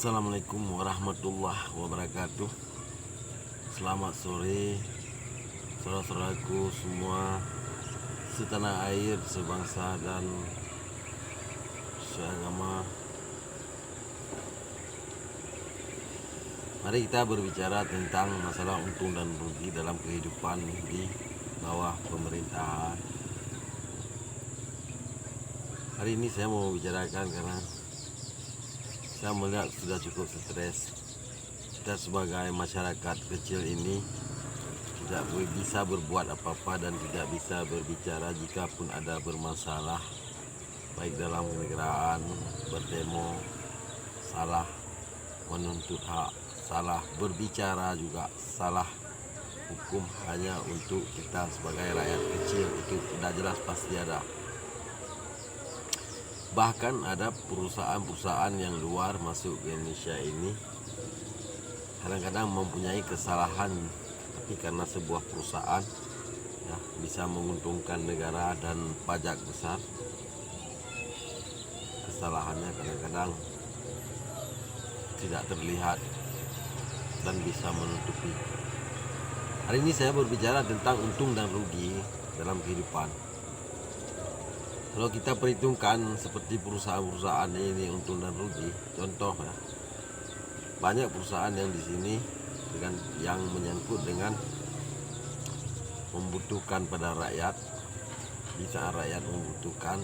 Assalamualaikum warahmatullahi wabarakatuh. Selamat sore saudara-saudaraku semua setanah air, sebangsa dan seagama. Mari kita berbicara tentang masalah untung dan rugi dalam kehidupan di bawah pemerintahan. Hari ini saya mau bicarakan karena saya melihat sudah cukup stres. Kita sebagai masyarakat kecil ini tidak bisa berbuat apa-apa dan tidak bisa berbicara jika pun ada bermasalah, baik dalam kenegaraan, berdemo, salah menuntut hak, salah berbicara juga salah. Hukum hanya untuk kita sebagai rakyat kecil itu tidak jelas, pasti ada. Bahkan ada perusahaan-perusahaan yang luar masuk ke Indonesia ini kadang-kadang mempunyai kesalahan, tapi karena sebuah perusahaan bisa menguntungkan negara dan pajak besar, kesalahannya kadang-kadang tidak terlihat dan bisa menutupi. Hari ini saya berbicara tentang untung dan rugi dalam kehidupan. Kalau kita perhitungkan seperti perusahaan-perusahaan ini untung dan rugi, contoh banyak perusahaan yang di sini yang menyangkut dengan membutuhkan pada rakyat. Bisa rakyat membutuhkan,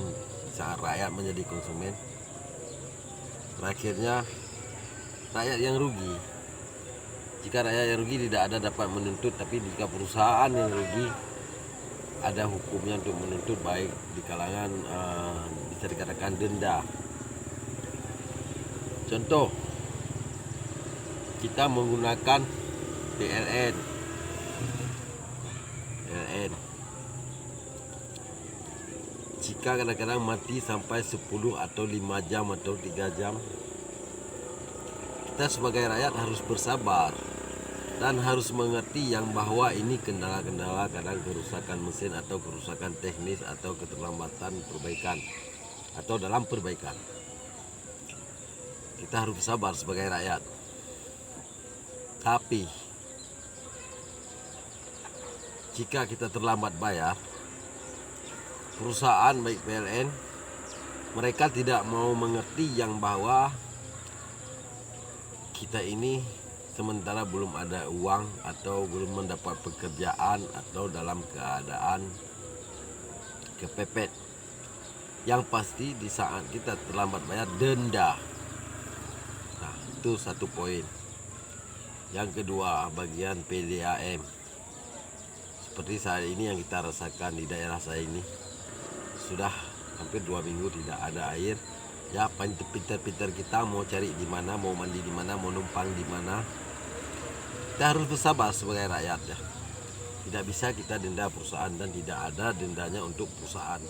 bisa rakyat menjadi konsumen. Terakhirnya rakyat yang rugi. Jika rakyat yang rugi tidak ada dapat menuntut, tapi jika perusahaan yang rugi ada hukumnya untuk menuntut, baik di kalangan bisa dikatakan denda. Contoh, kita menggunakan PLN. Jika kadang-kadang mati sampai 10 atau 5 jam atau 3 jam, kita sebagai rakyat harus bersabar dan harus mengerti yang bahwa ini kendala-kendala, kadang kerusakan mesin atau kerusakan teknis atau keterlambatan perbaikan atau dalam perbaikan. Kita harus bersabar sebagai rakyat. Tapi jika kita terlambat bayar, perusahaan baik PLN, mereka tidak mau mengerti yang bahwa kita ini sementara belum ada uang atau belum mendapat pekerjaan atau dalam keadaan kepepet. Yang pasti di saat kita terlambat bayar, denda. Nah, itu satu poin. Yang kedua, bagian PDAM. Seperti saat ini yang kita rasakan di daerah saya ini, sudah hampir 2 minggu tidak ada air. Ya, pintar-pintar kita mau cari di mana, mau mandi di mana, mau numpang di mana. Kita harus bersabar sebagai rakyat ya. Tidak bisa kita denda perusahaan dan tidak ada dendanya untuk perusahaan.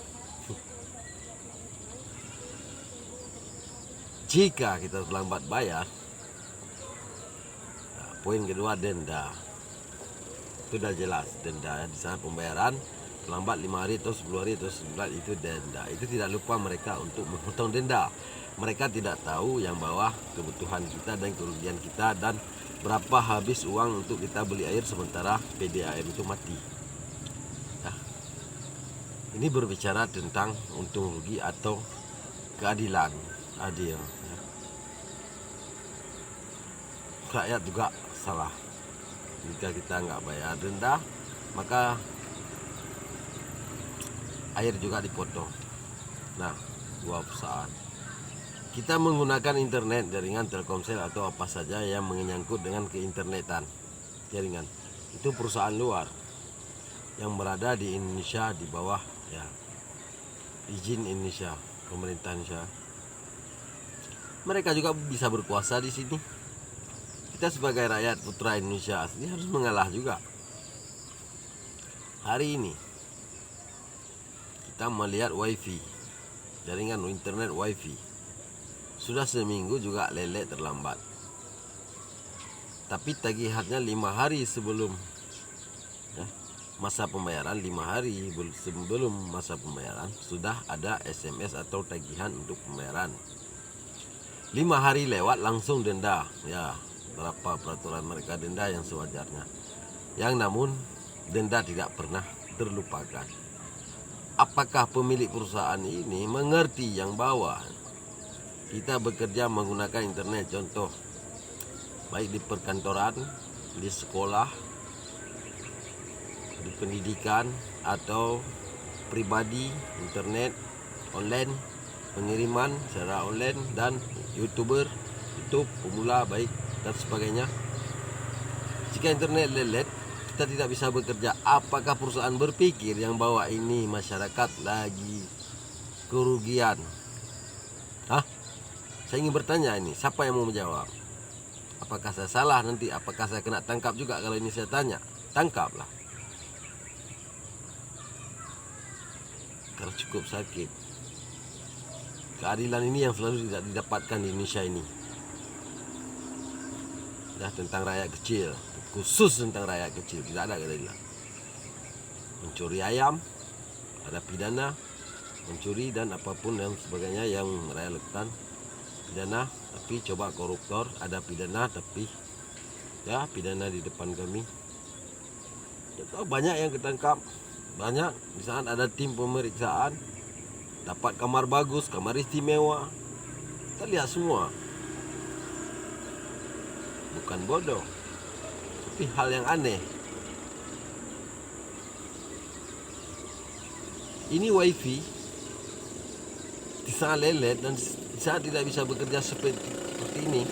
Jika kita terlambat bayar, poin kedua, denda. Itu sudah jelas, denda di saat pembayaran terlambat 5 hari atau 10 hari atau 9 hari, itu denda. Itu tidak lupa mereka untuk memotong denda. Mereka tidak tahu yang bawah kebutuhan kita dan kerugian kita dan berapa habis uang untuk kita beli air sementara PDAM itu mati. Ini berbicara tentang untung rugi atau keadilan, adil. Rakyat juga salah. Jika kita nggak bayar denda, maka air juga dipotong. Nah, dua perusahaan. Kita menggunakan internet, jaringan Telkomsel atau apa saja yang menyangkut dengan keinternetan, jaringan. Itu perusahaan luar yang berada di Indonesia di bawah izin Indonesia, pemerintah Indonesia. Mereka juga bisa berkuasa di sini. Kita sebagai rakyat putra Indonesia asli harus mengalah juga. Hari ini kita melihat wifi, jaringan internet wifi sudah seminggu juga lelek terlambat. Tapi tagihannya 5 hari sebelum masa pembayaran. 5 hari sebelum masa pembayaran sudah ada SMS atau tagihan untuk pembayaran. 5 hari lewat langsung denda. Ya, berapa peraturan mereka denda yang sewajarnya. Yang namun denda tidak pernah terlupakan. Apakah pemilik perusahaan ini mengerti yang bawah kita bekerja menggunakan internet, contoh baik di perkantoran, di sekolah, di pendidikan, atau pribadi, internet, online, pengiriman secara online, dan YouTuber, YouTube, pemula, baik, dan sebagainya. Jika internet lelet, kita tidak bisa bekerja. Apakah perusahaan berpikir yang bawa ini masyarakat lagi kerugian? Hah? Saya ingin bertanya ini, siapa yang mau menjawab? Apakah saya salah nanti? Apakah saya kena tangkap juga kalau ini saya tanya? Tangkaplah. Kalau cukup sakit. Keadilan ini yang selalu tidak didapatkan di Indonesia ini. Dah tentang rakyat kecil, khusus tentang rakyat kecil, tidak ada keadilan. Mencuri ayam, ada pidana. Mencuri dan apapun dan sebagainya yang rakyat lakukan, pidana. Tapi coba koruptor, ada pidana, tapi ya pidana di depan kami. Banyak yang ketangkap, banyak. Di saat ada tim pemeriksaan, dapat kamar bagus, kamar istimewa. Kita lihat semua. Bukan bodoh, tapi hal yang aneh. Ini wifi di saat lelet dan di saat tidak bisa bekerja seperti ini,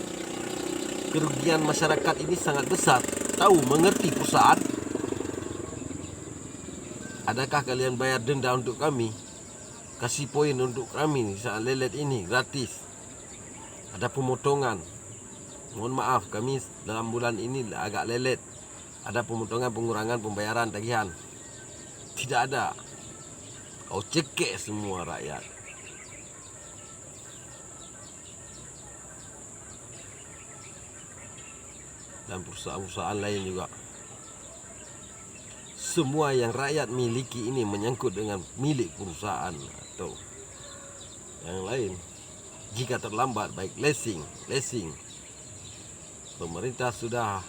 kerugian masyarakat ini sangat besar. Tahu, mengerti perusahaan? Adakah kalian bayar denda untuk kami? Kasih poin untuk kami di saat lelet ini gratis. Ada pemotongan. Mohon maaf, kami dalam bulan ini agak lelet. Ada pemotongan, pengurangan pembayaran tagihan. Tidak ada. Kau cekek semua rakyat. Dan perusahaan-perusahaan lain juga. Semua yang rakyat miliki ini menyangkut dengan milik perusahaan atau yang lain. Jika terlambat, baik leasing. Pemerintah sudah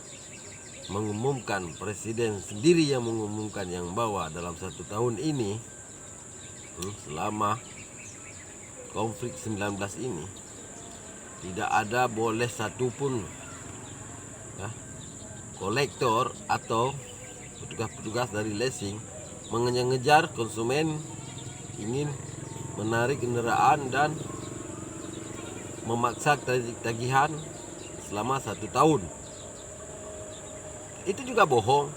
mengumumkan, presiden sendiri yang mengumumkan yang bahwa dalam 1 tahun ini, selama konflik 19 ini, tidak ada boleh satupun kolektor atau petugas-petugas dari leasing mengejar konsumen ingin menarik kendaraan dan memaksa tagihan selama 1 tahun. Itu juga bohong.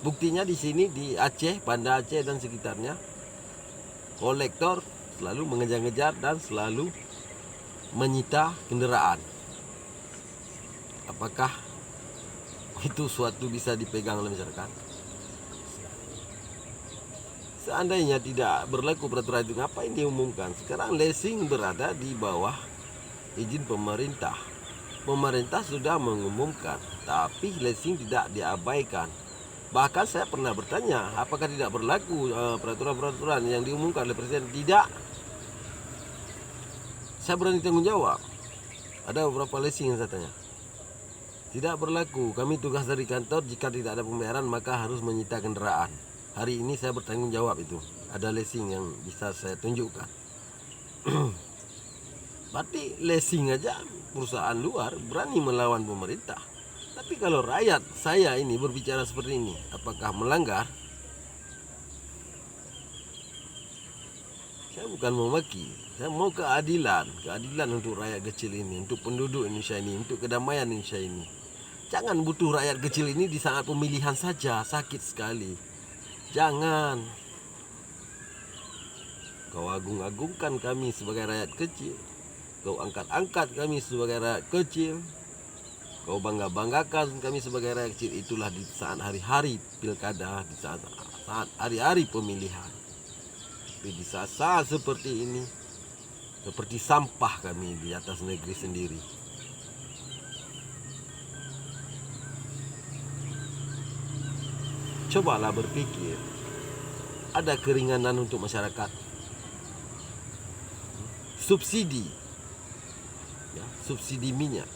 Buktinya di sini di Aceh, Banda Aceh dan sekitarnya, kolektor selalu mengejar-ngejar dan selalu menyita kendaraan. Apakah itu suatu bisa dipegang oleh masyarakat? Seandainya tidak berlaku peraturan itu, ngapain diumumkan? Sekarang leasing berada di bawah izin pemerintah. Pemerintah sudah mengumumkan, tapi leasing tidak diabaikan. Bahkan saya pernah bertanya, apakah tidak berlaku peraturan-peraturan yang diumumkan oleh presiden? Tidak. Saya berani tanggung jawab. Ada beberapa leasing yang saya tanya. Tidak berlaku. Kami tugas dari kantor, jika tidak ada pembayaran maka harus menyita kendaraan. Hari ini saya bertanggung jawab itu. Ada leasing yang bisa saya tunjukkan. Berarti leasing aja perusahaan luar berani melawan pemerintah. Tapi kalau rakyat saya ini berbicara seperti ini, apakah melanggar? Saya bukan mau maki. Saya mau keadilan. Keadilan untuk rakyat kecil ini, untuk penduduk Indonesia ini, untuk kedamaian Indonesia ini. Jangan butuh rakyat kecil ini di saat pemilihan saja, sakit sekali. Jangan. Kau agung-agungkan kami sebagai rakyat kecil. Kau angkat-angkat kami sebagai rakyat kecil. Kau bangga-banggakan kami sebagai rakyat kecil. Itulah di saat hari-hari pilkada, di saat hari-hari pemilihan. Tapi di saat seperti ini, seperti sampah kami di atas negeri sendiri. Cobalah berpikir, ada keringanan untuk masyarakat. Subsidi ya, subsidi minyak,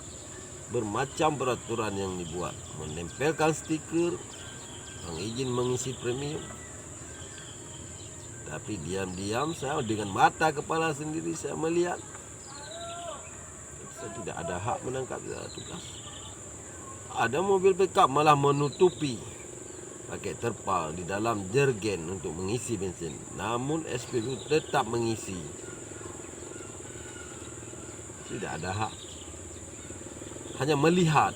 bermacam peraturan yang dibuat, menempelkan stiker, izin mengisi premium. Tapi diam-diam saya dengan mata kepala sendiri saya melihat saya tidak ada hak menangkap tugas. Ada mobil pickup malah menutupi pakai terpal di dalam jergen untuk mengisi bensin. Namun SPBU tetap mengisi. Tidak ada hak. Hanya melihat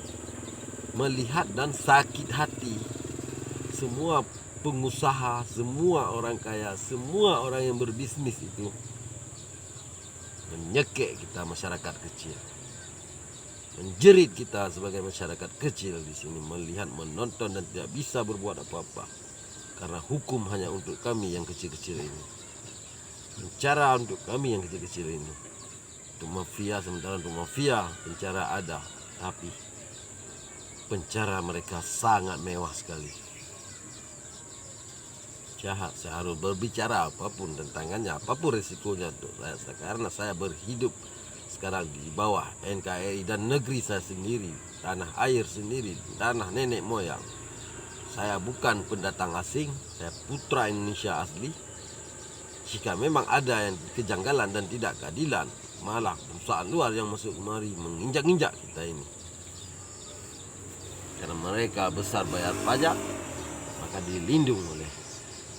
dan sakit hati. Semua pengusaha, semua orang kaya, semua orang yang berbisnis itu menyekek kita masyarakat kecil. Menjerit kita sebagai masyarakat kecil di sini melihat, menonton dan tidak bisa berbuat apa-apa. Karena hukum hanya untuk kami yang kecil-kecil ini. Penjara untuk kami yang kecil-kecil ini. Untuk mafia, sementara untuk mafia penjara ada, tapi penjara mereka sangat mewah sekali. Jahat, saya harus berbicara apapun tantangannya, apapun resikonya untuk saya, karena saya berhidup sekarang di bawah NKRI dan negeri saya sendiri, tanah air sendiri, tanah nenek moyang. Saya bukan pendatang asing, saya putra Indonesia asli. Jika memang ada yang kejanggalan dan tidak keadilan, malah perusahaan luar yang masuk kemari menginjak-injak kita ini. Karena mereka besar bayar pajak, maka dilindung oleh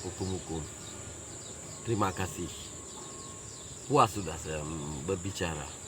hukum-hukum. Terima kasih. Puas sudah saya berbicara.